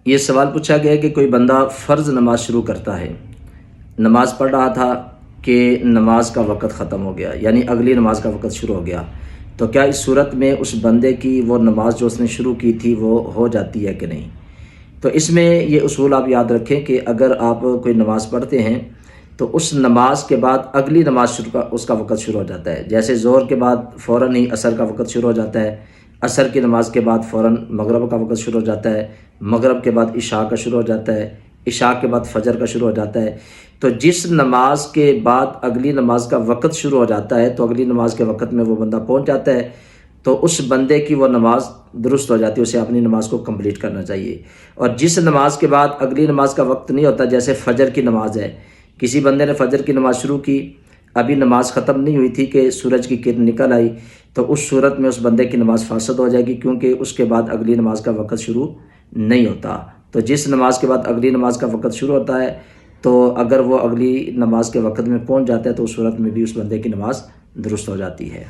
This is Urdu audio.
یہ سوال پوچھا گیا کہ کوئی بندہ فرض نماز شروع کرتا ہے، نماز پڑھ رہا تھا کہ نماز کا وقت ختم ہو گیا، یعنی اگلی نماز کا وقت شروع ہو گیا، تو کیا اس صورت میں اس بندے کی وہ نماز جو اس نے شروع کی تھی وہ ہو جاتی ہے کہ نہیں؟ تو اس میں یہ اصول آپ یاد رکھیں کہ اگر آپ کوئی نماز پڑھتے ہیں تو اس نماز کے بعد اگلی نماز اس کا وقت شروع ہو جاتا ہے، جیسے ظہر کے بعد فوراً ہی عصر کا وقت شروع ہو جاتا ہے، عصر کی نماز کے بعد فوراً مغرب کا وقت شروع ہو جاتا ہے، مغرب کے بعد عشاء کا شروع ہو جاتا ہے، عشاء کے بعد فجر کا شروع ہو جاتا ہے۔ تو جس نماز کے بعد اگلی نماز کا وقت شروع ہو جاتا ہے تو اگلی نماز کے وقت میں وہ بندہ پہنچ جاتا ہے تو اس بندے کی وہ نماز درست ہو جاتی ہے، اسے اپنی نماز کو کمپلیٹ کرنا چاہیے۔ اور جس نماز کے بعد اگلی نماز کا وقت نہیں ہوتا، جیسے فجر کی نماز ہے، کسی بندے نے فجر کی نماز شروع کی، ابھی نماز ختم نہیں ہوئی تھی کہ سورج کی کرن نکل آئی، تو اس صورت میں اس بندے کی نماز فاسد ہو جائے گی، کیونکہ اس کے بعد اگلی نماز کا وقت شروع نہیں ہوتا۔ تو جس نماز کے بعد اگلی نماز کا وقت شروع ہوتا ہے تو اگر وہ اگلی نماز کے وقت میں پہنچ جاتا ہے تو اس صورت میں بھی اس بندے کی نماز درست ہو جاتی ہے۔